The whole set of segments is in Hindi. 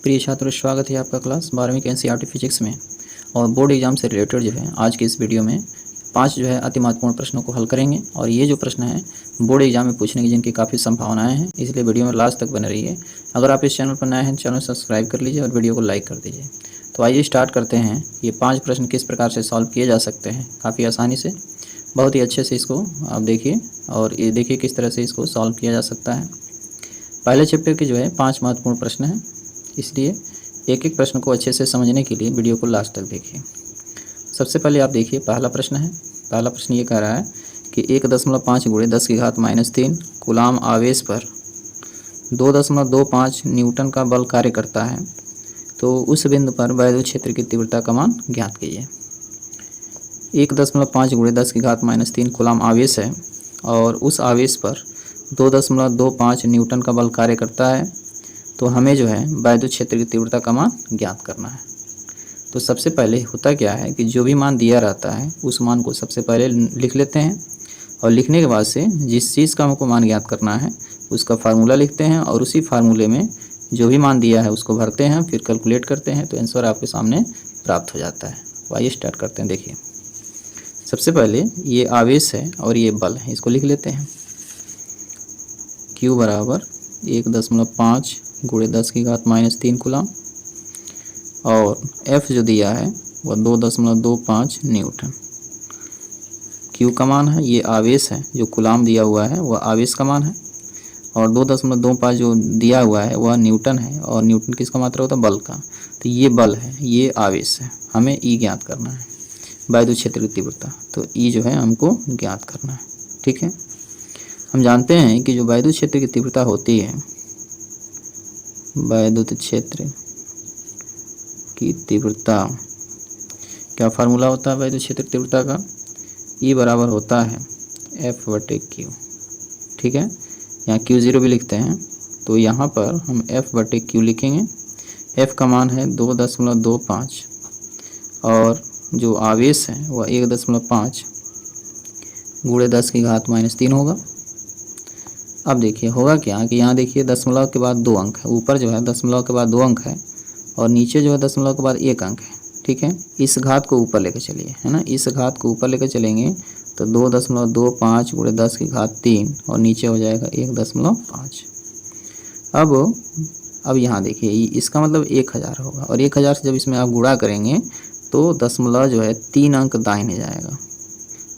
प्रिय छात्रों, स्वागत है आपका क्लास 12वीं के एनसीईआरटी फिजिक्स में। और बोर्ड एग्जाम से रिलेटेड जो है आज के इस वीडियो में 5 जो है अति महत्वपूर्ण प्रश्नों को हल करेंगे। और ये जो प्रश्न है बोर्ड एग्जाम में पूछने की जिनकी काफ़ी संभावनाएं हैं, इसलिए वीडियो में लास्ट तक बने रहिए। अगर आप इस चैनल पर नए हैं, चैनल सब्सक्राइब कर लीजिए और वीडियो को लाइक कर दीजिए। तो आइए स्टार्ट करते हैं। ये 5 प्रश्न किस प्रकार से सॉल्व किए जा सकते हैं काफ़ी आसानी से, बहुत ही अच्छे से इसको आप देखिए और ये देखिए किस तरह से इसको सॉल्व किया जा सकता है। पहले चैप्टर के जो है 5 महत्वपूर्ण प्रश्न हैं, इसलिए एक एक प्रश्न को अच्छे से समझने के लिए वीडियो को लास्ट तक देखिए। सबसे पहले आप देखिए पहला प्रश्न है। पहला प्रश्न ये कह रहा है कि 1.5 गुणे 10 की घात -3 कूलाम आवेश पर 2.25 न्यूटन का बल कार्य करता है, तो उस बिंदु पर वैद्युत क्षेत्र की तीव्रता का मान ज्ञात कीजिए। 1.5 गुणे 10 की घात -3 कूलाम आवेश है और उस आवेश पर 2.25 न्यूटन का बल कार्य करता है, तो हमें जो है वैद्युत क्षेत्र की तीव्रता का मान ज्ञात करना है। तो सबसे पहले होता क्या है कि जो भी मान दिया रहता है उस मान को सबसे पहले लिख लेते हैं, और लिखने के बाद से जिस चीज़ का हमको मान ज्ञात करना है उसका फार्मूला लिखते हैं, और उसी फार्मूले में जो भी मान दिया है उसको भरते हैं, फिर कैलकुलेट करते हैं, तो आंसर आपके सामने प्राप्त हो जाता है। तो आइए स्टार्ट करते हैं। देखिए सबसे पहले ये आवेश है और ये बल है, इसको लिख लेते हैं। Q बराबर 1.5 गुणे 10 की घात -3 कूलाम, और F जो दिया है वह 2.25 न्यूटन। Q का मान है, ये आवेश है, जो कूलाम दिया हुआ है वह आवेश का मान है, और 2.25 जो दिया हुआ है वह न्यूटन है, और न्यूटन किसका मात्रा होता है? बल का। तो ये बल है, ये आवेश है, हमें E ज्ञात करना है, वैद्युत क्षेत्र की तीव्रता। तो E जो है हमको ज्ञात करना है। ठीक है, हम जानते हैं कि जो वैद्युत क्षेत्र की तीव्रता होती है, वैद्युत क्षेत्र की तीव्रता, क्या फार्मूला होता है वैद्युत क्षेत्र तीव्रता का? E बराबर होता है F/Q। ठीक है, यहाँ Q0 भी लिखते हैं, तो यहाँ पर हम F/Q लिखेंगे। F का मान है 2.25 और जो आवेश है वह 1.5 गुणे 10 की घात -3 होगा। अब देखिए होगा क्या कि यहाँ देखिए दशमलव के बाद 2 अंक है, ऊपर जो है दशमलव के बाद 2 अंक है और नीचे जो है दशमलव के बाद 1 अंक है। ठीक है, इस घात को ऊपर लेकर चलिए, है ना, इस घात को ऊपर लेकर चलेंगे तो 2.25 गुणे 10 की घात 3 और नीचे हो जाएगा 1.5। अब यहाँ देखिए इसका मतलब 1000 होगा, और 1000 से जब इसमें आप गुणा करेंगे तो दशमलव जो है 3 अंक दाहिने जाएगा।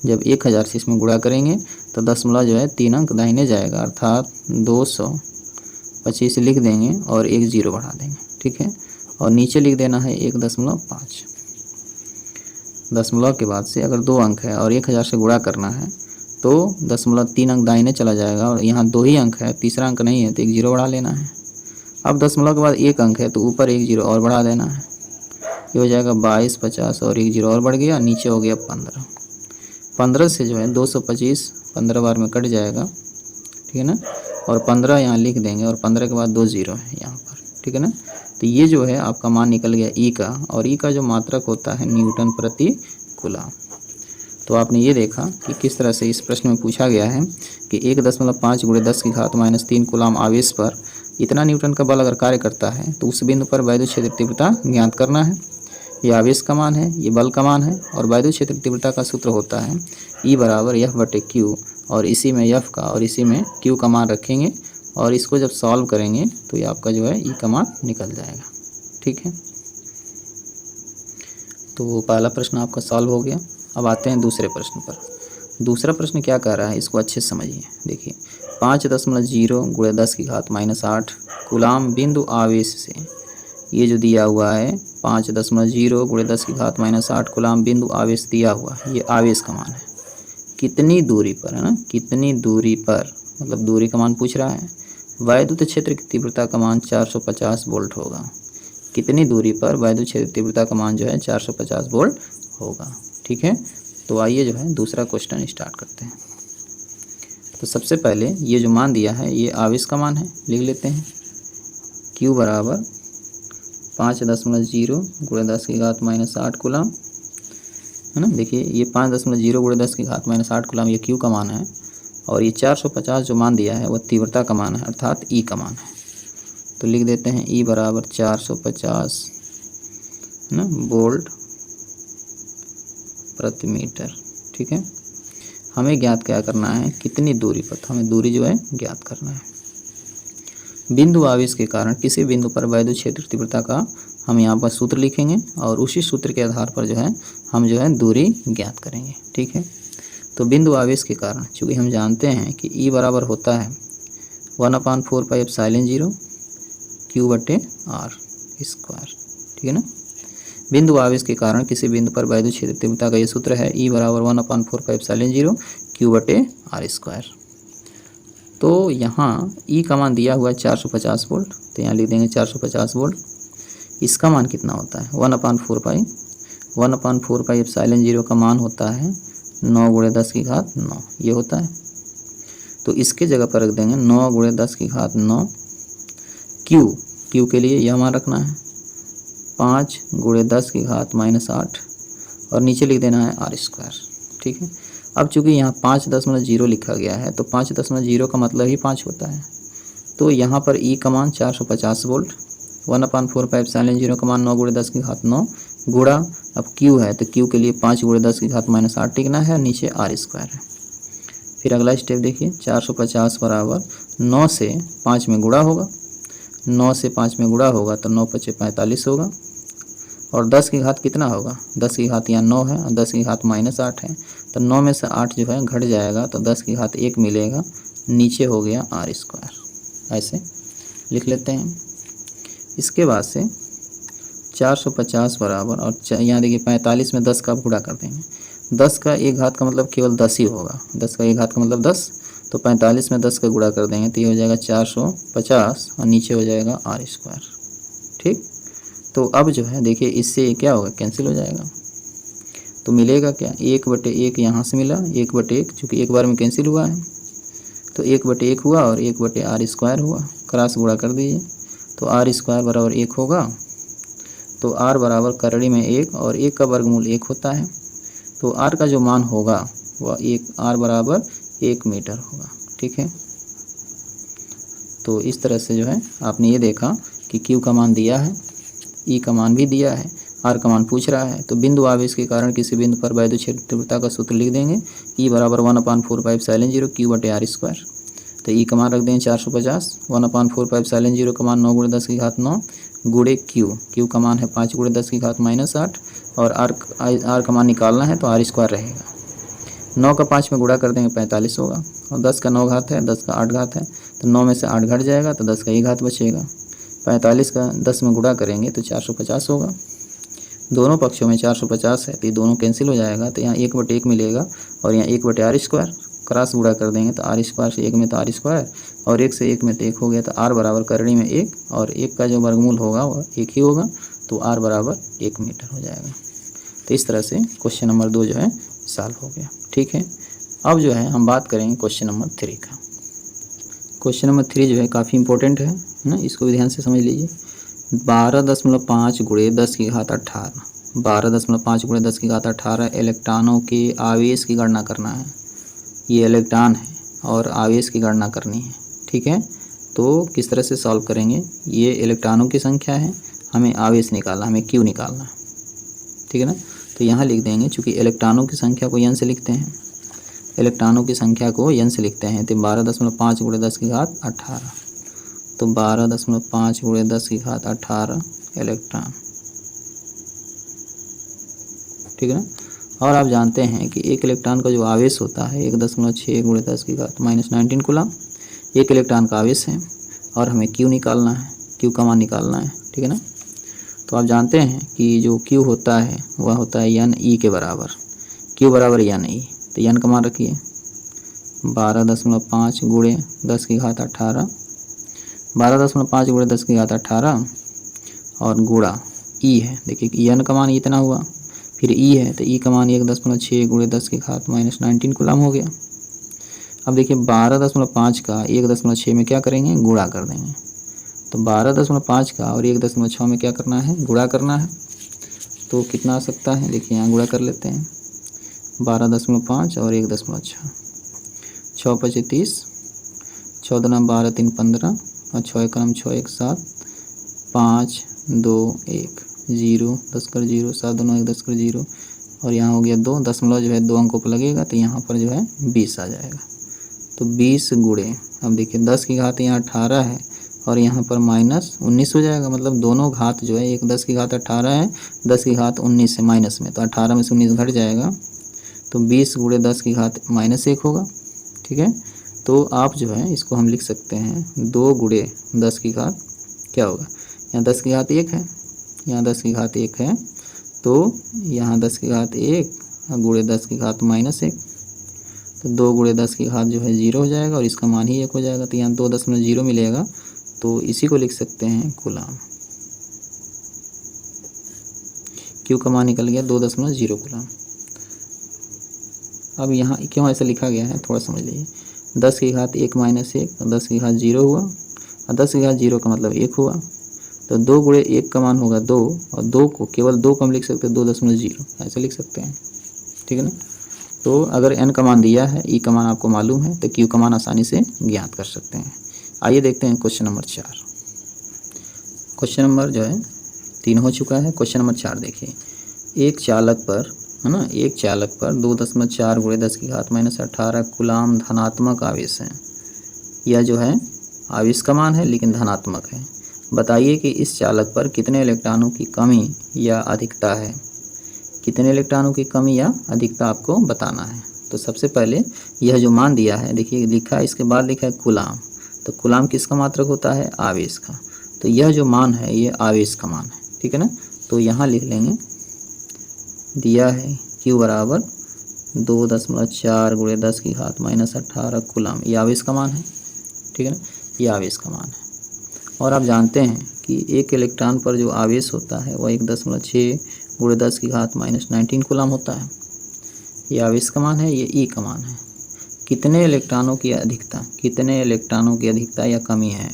जब 1000 से इसमें गुणा करेंगे तो दशमलव जो है 3 अंक दाहिने जाएगा, अर्थात 225 लिख देंगे और 1 0 बढ़ा देंगे। ठीक है, और नीचे लिख देना है 1.5। दशमलव के बाद से अगर 2 अंक है और 1000 से गुणा करना है तो दशमलव 3 अंक दाहिने चला जाएगा, और यहाँ 2 ही अंक है, तीसरा अंक नहीं है, तो 1 0 बढ़ा लेना है। अब दशमलव के बाद 1 अंक है तो ऊपर 1 0 और बढ़ा देना है, ये हो जाएगा 22, 50 और 1 0 और बढ़ गया, नीचे हो गया 15। 15 से जो है 225 15 बार में कट जाएगा। ठीक है ना, और 15 यहाँ लिख देंगे, और 15 के बाद 2 0 है यहाँ पर। ठीक है ना, तो ये जो है आपका मान निकल गया E का, और E का जो मात्रक होता है न्यूटन प्रति कूलाम। तो आपने ये देखा कि किस तरह से इस प्रश्न में पूछा गया है कि 1.5 गुणे 10 की घात -3 कूलाम आवेश पर इतना न्यूटन का बल अगर कार्य करता है तो उस बिंदु पर वैद्युत क्षेत्र तीव्रता ज्ञात करना है। ये आवेश का मान है, ये बल का मान है, और वैद्युत क्षेत्र तीव्रता का सूत्र होता है E बराबर F/Q, और इसी में F का और इसी में Q का मान रखेंगे, और इसको जब सॉल्व करेंगे तो ये आपका जो है E का मान निकल जाएगा। ठीक है, तो पहला प्रश्न आपका सॉल्व हो गया। अब आते हैं दूसरे प्रश्न पर। दूसरा प्रश्न क्या कह रहा है इसको अच्छे से समझिए। देखिए 5.0 गुणे 10 की घात -8 कूलाम बिंदु आवेश से, ये जो दिया हुआ है 5.0 गुणे 10 की घात -8 कूलाम बिंदु आवेश दिया हुआ है, ये आवेश का मान है। कितनी दूरी पर, है ना, कितनी दूरी पर, मतलब दूरी का मान पूछ रहा है। वैद्युत क्षेत्र की तीव्रता का मान 450 वोल्ट होगा। कितनी दूरी पर वैद्युत क्षेत्र तीव्रता का मान जो है 450 वोल्ट होगा। ठीक है, तो आइए जो है दूसरा क्वेश्चन स्टार्ट करते हैं। तो सबसे पहले ये जो मान दिया है ये आवेश का मान है, लिख लेते हैं। Q बराबर 5.0 गुणे 10 की घात -8 कूलाम, है ना। देखिए ये 5.0 गुणे 10 की घात -8 कूलाम ये Q का मान है, और ये 450 जो मान दिया है वह तीव्रता का मान है, अर्थात E का मान है। तो लिख देते हैं E बराबर 450 है ना वोल्ट प्रति मीटर। ठीक है, हमें ज्ञात क्या करना है, कितनी दूरी पर, हमें दूरी जो है ज्ञात करना है। बिंदु आवेश के कारण किसी बिंदु पर वैद्युत क्षेत्र तीव्रता का हम यहाँ पर सूत्र लिखेंगे और उसी सूत्र के आधार पर जो है हम जो है दूरी ज्ञात करेंगे। ठीक है, तो बिंदु आवेश के कारण चूँकि हम जानते हैं कि E बराबर होता है 1/4 पाई एप्सिलॉन 0 Q/r स्क्वायर। ठीक है ना, बिंदु आवेश के कारण किसी बिंदु पर वैद्युत क्षेत्र तीव्रता का ये सूत्र है E बराबर 1/4 पाई एप्सिलॉन 0 Q/r स्क्वायर। तो यहाँ E का मान दिया हुआ है 450 वोल्ट, तो यहाँ लिख देंगे 450 वोल्ट। इसका मान कितना होता है 1/4 पाई एप्सिलॉन 0 का मान होता है 9 × 10⁹ ये होता है। तो इसके जगह पर रख देंगे 9 × 10⁹ Q के लिए यह मान रखना है 5 × 10⁻⁻8 और नीचे लिख देना है r स्क्वायर। ठीक है, अब चूंकि यहाँ 5.0 लिखा गया है तो 5.0 का मतलब ही 5 होता है। तो यहाँ पर E का मान 450 वोल्ट, 1/4 पाई एप्सिलॉन 0 का मान 9 × 10⁹ गुणा, अब Q है तो Q के लिए 5 × 10⁻⁻8 लिखना है, नीचे r स्क्वायर है। फिर अगला स्टेप देखिए, 450 बराबर 9 से 5 में गुणा होगा, 9 से 5 में गुणा होगा तो 9 × 5 = 45 होगा और 10 की घात कितना होगा, 10 की घात यहाँ 9 है और 10 की घात -8 है, तो 9 में से 8 जो है घट जाएगा तो 10 की घात 1 मिलेगा, नीचे हो गया r स्क्वायर। ऐसे लिख लेते हैं। इसके बाद से 450 बराबर और यहाँ देखिए 45 में 10 का गुणा कर देंगे, 10 का 1 घात का मतलब केवल 10 ही होगा, 10 का 1 घात का मतलब 10, तो 45 में 10 का गुणा कर देंगे तो ये हो जाएगा 450 और नीचे हो जाएगा r स्क्वायर। ठीक, तो अब जो है देखिए इससे क्या होगा, कैंसिल हो जाएगा, तो मिलेगा क्या 1/1 यहाँ से मिला, 1/1 चूँकि एक बार में कैंसिल हुआ है तो 1/1 हुआ और 1/r स्क्वायर हुआ, क्रॉस गुणा कर दीजिए तो r स्क्वायर बराबर 1 होगा। तो r बराबर करड़ी में 1 और 1 का वर्गमूल 1 होता है, तो r का जो मान होगा वह r बराबर 1 मीटर होगा। ठीक है, तो इस तरह से जो है आपने ये देखा कि Q का मान दिया है, E का मान भी दिया है, R का मान पूछ रहा है। तो बिंदु आवेश के कारण किसी बिंदु पर वैद्युत क्षेत्र तीव्रता का सूत्र लिख देंगे E बराबर 1/4 पाई एप्सिलॉन 0 Q/r स्क्वायर। तो E का मान रख देंगे 450, 1/4 पाई एप्सिलॉन 0 का मान 9 × 10⁻⁹ गुणे Q का मान है 5 × 10⁻⁻8 और R का मान निकालना है तो r स्क्वायर रहेगा। 9 का 5 में गुणा कर देंगे 45 होगा और 10 का 9 घात है, 10 का 8 घात है, तो 9 में से 8 घट जाएगा तो 10 का 1 घात बचेगा। 45 का 10 में गुणा करेंगे तो 450 होगा, दोनों पक्षों में 450 है तो ये दोनों कैंसिल हो जाएगा, तो यहाँ 1/1 मिलेगा और यहाँ 1/r स्क्वायर, क्रॉस गुणा कर देंगे तो r स्क्वायर से 1 में तो r स्क्वायर और 1 से 1 में तो 1 हो गया, तो r बराबर करड़ी में 1 और 1 का जो वर्गमूल होगा वह 1 ही होगा, तो r बराबर 1 मीटर हो जाएगा। तो इस तरह से क्वेश्चन नंबर 2 जो है सॉल्व हो गया। ठीक है, अब जो है हम बात करेंगे क्वेश्चन नंबर 3 का। क्वेश्चन नंबर 3 जो है काफ़ी इंपॉर्टेंट है ना, इसको भी ध्यान से समझ लीजिए। 12.5 × 10⁻18 12.5 × 10⁻18 इलेक्ट्रॉनों के आवेश की गणना करना है। ये इलेक्ट्रॉन है और आवेश की गणना करनी है। ठीक है, तो किस तरह से सॉल्व करेंगे, ये इलेक्ट्रॉनों की संख्या है, हमें आवेश निकालना, हमें Q निकालना है। ठीक है ना, तो यहाँ लिख देंगे, चूँकि इलेक्ट्रॉनों की संख्या को n से लिखते हैं, इलेक्ट्रॉनों की संख्या को n से लिखते हैं, तो 12.5 × 10⁻18, तो 12.5 × 10⁻18 इलेक्ट्रॉन। ठीक है ना, और आप जानते हैं कि एक इलेक्ट्रॉन का जो आवेश होता है 1.6 × 10⁻⁻19 कूलम, एक इलेक्ट्रॉन का आवेश है और हमें Q निकालना है, Q का मान निकालना है। ठीक है ना, तो आप जानते हैं कि जो Q होता है वह होता है n/e के बराबर, Q बराबर n/e, तो n का मान रखिए 12.5 × 10⁻18, 12.5 × 10⁻18 और गुणा E है, देखिए n का मान इतना हुआ, फिर E है तो E का मान 1.6 × 10⁻⁻19 कूलम हो गया। अब देखिए 12.5 का 1.6 में क्या करेंगे, गुणा कर देंगे, तो 12.5 का और 1.6 में क्या करना है, गुणा करना है, तो कितना आ सकता है, देखिए यहाँ गुणा कर लेते हैं 12.5 और 1.6, 6 × 5 = 30, 14 × 12 = 3 = 15 और 6 × 6 = 7 5 2 1 0 10 कर 0 7 2 9 1 10 कर 0 और यहाँ हो गया 2 दशमलव जो है 2 अंकों पर लगेगा तो यहाँ पर जो है 20 आ जाएगा। तो 20 गुणे, अब देखिए 10 की घात यहाँ 18 है और यहाँ पर -19 हो जाएगा। मतलब दोनों घात जो है, एक 10 की घात 18 है, 10 की घात 19 है माइनस में, तो 18 में से 19 घट जाएगा तो 20 गुणे 10 की घात -1 होगा। ठीक है, तो आप जो है इसको हम लिख सकते हैं 2 गुणे 10 की घात क्या होगा, यहाँ 10 की घात 1 है, यहाँ 10 की घात 1 है, तो यहाँ 10 की घात 1 गुणे 10 की घात -1, तो 2 गुणे 10 की घात जो है 0 हो जाएगा और इसका मान ही 1 हो जाएगा। तो यहाँ 2.0 मिलेगा, तो इसी को लिख सकते हैं कूलाम। क्यू का मान निकल गया 2.0 कूलाम। अब यहाँ क्यों ऐसा लिखा गया है थोड़ा समझ लीजिए। 10 की घात 1 -1 तो 10 की घात 0 हुआ और 10 की घात 0 का मतलब 1 हुआ, तो 2 गुणे 1 का मान होगा 2 और 2 को केवल 2 को हम लिख सकते हैं 2.0 ऐसे लिख सकते हैं। ठीक है ना। तो अगर n का मान दिया है, e का मान आपको मालूम है, तो q का मान आसानी से ज्ञात कर सकते हैं। आइए देखते हैं क्वेश्चन नंबर 4। क्वेश्चन नंबर जो है 3 हो चुका है। क्वेश्चन नंबर 4 देखिए, एक चालक पर है ना, एक चालक पर 2.4 गुणे 10 की घात -18 कूलाम धनात्मक आवेश है। यह जो है आवेश का मान है लेकिन धनात्मक है। बताइए कि इस चालक पर कितने इलेक्ट्रॉनों की कमी या अधिकता है। कितने इलेक्ट्रॉनों की कमी या अधिकता आपको बताना है। तो सबसे पहले यह जो मान दिया है, देखिए लिखा है, इसके बाद लिखा है कूलाम। तो कूलाम किसका मात्रक होता है, आवेश का। तो यह जो मान है ये आवेश का मान है। ठीक है ना। तो यहाँ लिख लेंगे, दिया है Q बराबर 2.4 गुणे 10 की घात -18 कूलाम, ये आवेश का मान है। ठीक है ना, ये आवेश का मान है। और आप जानते हैं कि एक इलेक्ट्रॉन पर जो आवेश होता है वह 1.6 गुणे 10 की घात -19 कूलाम होता है। ये आवेश का मान है, ये ई का मान है। कितने इलेक्ट्रॉनों की अधिकता, कितने इलेक्ट्रॉनों की अधिकता या कमी है।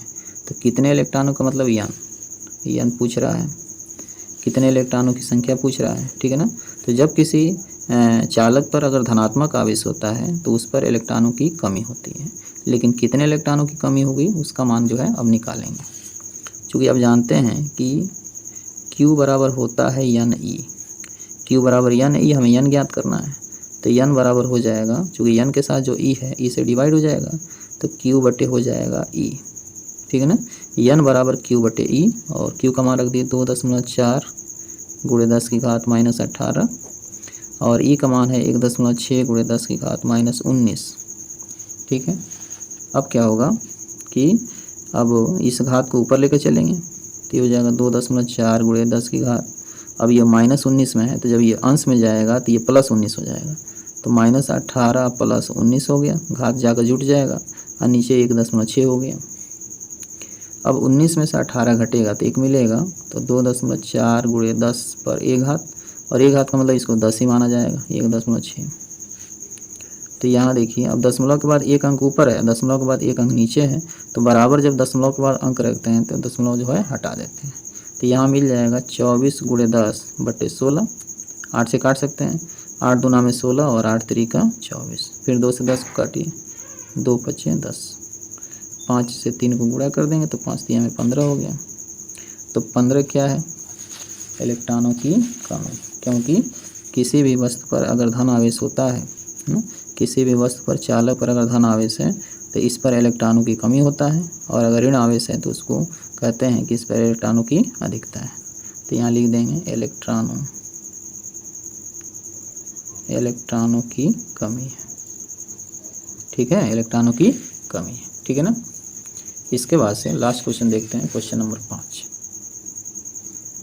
तो कितने इलेक्ट्रॉनों का मतलब यन पूछ रहा है, कितने इलेक्ट्रॉनों की संख्या पूछ रहा है। ठीक है ना। तो जब किसी चालक पर अगर धनात्मक आवेश होता है तो उस पर इलेक्ट्रॉनों की कमी होती है, लेकिन कितने इलेक्ट्रॉनों की कमी होगी उसका मान जो है अब निकालेंगे। क्योंकि आप जानते हैं कि Q बराबर होता है यन ई। Q बराबर यन ई, हमें यन ज्ञात करना है। तो यन बराबर हो जाएगा, चूँकि यन के साथ जो ई है ई से डिवाइड हो जाएगा, तो Q बटे हो जाएगा ई। ठीक है ना। यन बराबर Q बटे ई और Q का मान रख दिए 2.4 गुणे 10 की घात -18 और ई का मान है 1.6 गुणे 10 की घात -19। ठीक है। अब क्या होगा कि अब इस घात को ऊपर लेकर चलेंगे तो ये हो जाएगा 2.4 गुणे 10 की घात। अब ये -19 में है, तो जब ये अंश में जाएगा तो ये +19 हो जाएगा। तो -18 + 19 हो गया, घात जाकर जुट जाएगा और नीचे 1.6 हो गया। अब 19 में से 18 घटेगा तो 1 मिलेगा, तो 2.4 गुणे 10 पर एक घात, और एक घात का मतलब इसको 10 ही माना जाएगा, 1.6। तो यहाँ देखिए, अब दशमलव के बाद एक अंक ऊपर है, दशमलव के बाद एक अंक नीचे है, तो बराबर जब दशमलव के बाद अंक रखते हैं तो दशमलव जो है हटा देते हैं। तो यहाँ मिल जाएगा 24 गुणे 10 बटे 16, 8 से काट सकते हैं, 8 दूना में 16 और 8 त्रिका 24, फिर 2 से 10 को काटिए, 2 पचे 10, 5 से 3 को गुणा कर देंगे तो 5 तिया में 15 हो गया। तो 15 क्या है, इलेक्ट्रॉनों की कमी। क्योंकि किसी भी वस्तु पर अगर धन आवेश होता है ना, किसी भी वस्तु पर चालक पर अगर धन आवेश है तो इस पर इलेक्ट्रॉनों की कमी होता है, और अगर ऋण आवेश है तो उसको कहते हैं कि इस पर इलेक्ट्रॉनों की अधिकता है। तो यहाँ लिख देंगे इलेक्ट्रॉनों की कमी है। ठीक है, इलेक्ट्रॉनों की कमी है। ठीक है ना। इसके बाद से लास्ट क्वेश्चन देखते हैं, क्वेश्चन नंबर 5।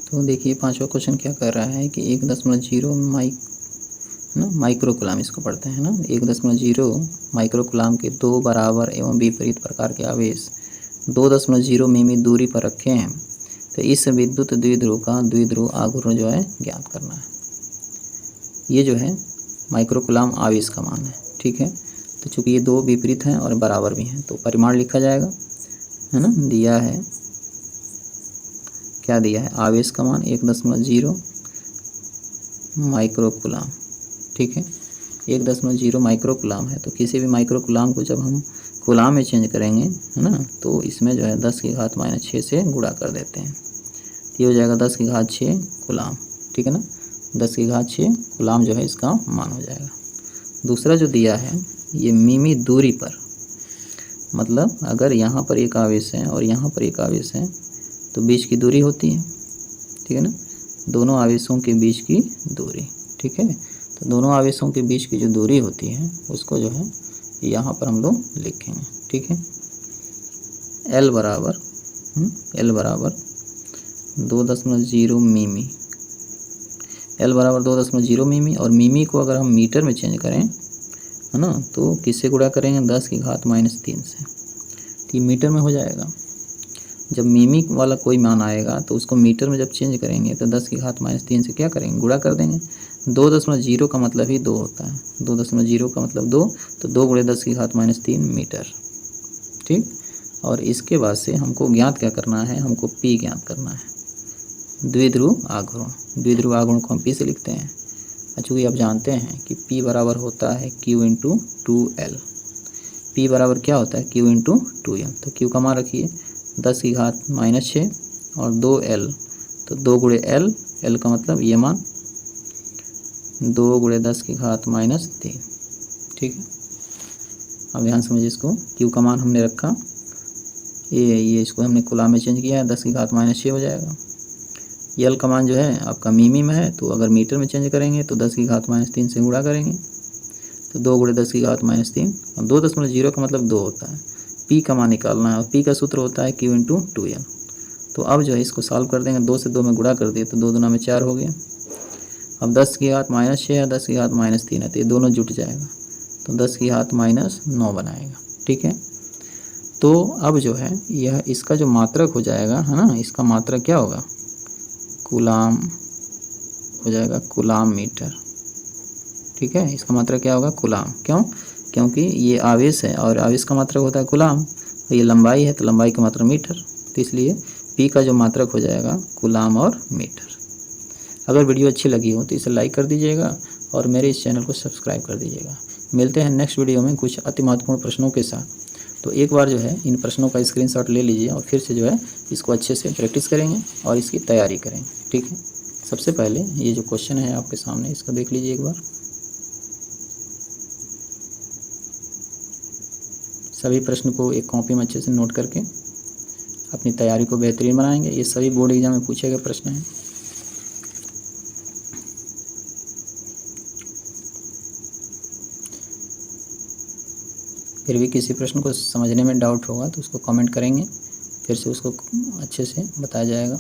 तो देखिए 5वां क्वेश्चन क्या कर रहा है कि 1.0 माइक्रो कूलाम, इसको पढ़ते हैं ना, 1.0 माइक्रो कूलाम के 2 बराबर एवं विपरीत प्रकार के आवेश 2.0 मिमी दूरी पर रखे हैं। तो इस विद्युत द्विध्रुव का द्विध्रुव आघूर्ण जो है ज्ञात करना है। ये जो है माइक्रो कूलाम आवेश का मान है। ठीक है। तो चूँकि ये 2 विपरीत हैं और बराबर भी हैं, तो परिमाण लिखा जाएगा, है ना। दिया है, क्या दिया है, आवेश का मान 1.0 माइक्रो कूलाम। ठीक है, 1.0 माइक्रो कूलाम है। तो किसी भी माइक्रो कूलाम को जब हम कूलाम में चेंज करेंगे, है ना, तो इसमें जो है 10 की घात -6 से गुणा कर देते हैं। तो ये हो जाएगा 10 की घात 6 कूलाम, ठीक है ना। 10 की घात 6 कूलाम जो है इसका मान हो जाएगा। दूसरा जो दिया है ये मिमी दूरी पर, मतलब अगर यहाँ पर एक आवेश है और यहाँ पर एक आवेश है तो बीच की दूरी होती है, ठीक है ना, दोनों आवेशों के बीच की दूरी, ठीक है। तो दोनों आवेशों के बीच की जो दूरी होती है उसको जो है यहाँ पर हम लोग लिखेंगे, ठीक है। L बराबर 2.0 मिमी, L बराबर 2.0 मिमी, और मिमी को अगर हम मीटर में चेंज करें, है ना, तो किससे गुणा करेंगे, 10 की घात -3 से, तो ये मीटर में हो जाएगा। जब मिमी वाला कोई मान आएगा तो उसको मीटर में जब चेंज करेंगे तो 10 की घात -3 से क्या करेंगे, गुणा कर देंगे। 2.0 का मतलब ही 2 होता है, 2.0 का मतलब 2, तो 2 × 10 की घात -3 मीटर, ठीक। और इसके बाद से हमको ज्ञात क्या करना है, हमको P ज्ञात करना है, द्विध्रुव आघूर्ण। द्विध्रुव आघूर्ण को हम P से लिखते हैं। चूँकि आप जानते हैं कि P बराबर होता है Q × 2L। P बराबर क्या होता है, Q × 2L। तो Q का मान रखिए 10 की घात -6 और 2L, तो 2 × L, L का मतलब ये मान 2 × 10 की घात -3, ठीक है। अब ध्यान समझिए इसको, Q का मान हमने रखा, ये इसको हमने कूलाम में चेंज किया है, 10 की घात -6 हो जाएगा। L का मान जो है आपका मिमी में है, तो अगर मीटर में चेंज करेंगे तो 10 की घात -3 से गुणा करेंगे, तो 2 × 10 की घात -3, और 2.0 का मतलब 2 होता है। P का मान निकालना है और P का सूत्र होता है Q × 2L। तो अब जो है इसको सॉल्व कर देंगे, 2 से 2 में गुणा कर दिए तो 2 दूना में 4 हो गया। अब 10 की घात -6 है, 10 की घात -3 है, तो ये दोनों जुट जाएगा, तो 10 की घात -9 बनाएगा, ठीक है। तो अब जो है यह इसका जो मात्रक हो जाएगा, है ना, इसका मात्रक क्या होगा, कूलाम हो जाएगा, कूलाम मीटर, ठीक है। इसका मात्रक क्या होगा, कूलाम। क्यों, क्योंकि ये आवेश है और आवेश का मात्रक होता है कूलाम, और ये लंबाई है तो लंबाई का मात्रक मीटर, तो इसलिए P का जो मात्रक हो जाएगा कूलाम और मीटर। अगर वीडियो अच्छी लगी हो तो इसे लाइक कर दीजिएगा और मेरे इस चैनल को सब्सक्राइब कर दीजिएगा। मिलते हैं नेक्स्ट वीडियो में कुछ अति महत्वपूर्ण प्रश्नों के साथ। तो एक बार जो है इन प्रश्नों का स्क्रीनशॉट ले लीजिए और फिर से जो है इसको अच्छे से प्रैक्टिस करेंगे और इसकी तैयारी करेंगे, ठीक है। सबसे पहले ये जो क्वेश्चन है आपके सामने, इसको देख लीजिए एक बार। सभी प्रश्न को एक कॉपी में अच्छे से नोट करके अपनी तैयारी को बेहतरीन बनाएंगे। ये सभी बोर्ड एग्जाम में पूछे गए प्रश्न हैं। फिर भी किसी प्रश्न को समझने में डाउट होगा तो उसको कमेंट करेंगे, फिर से उसको अच्छे से बताया जाएगा।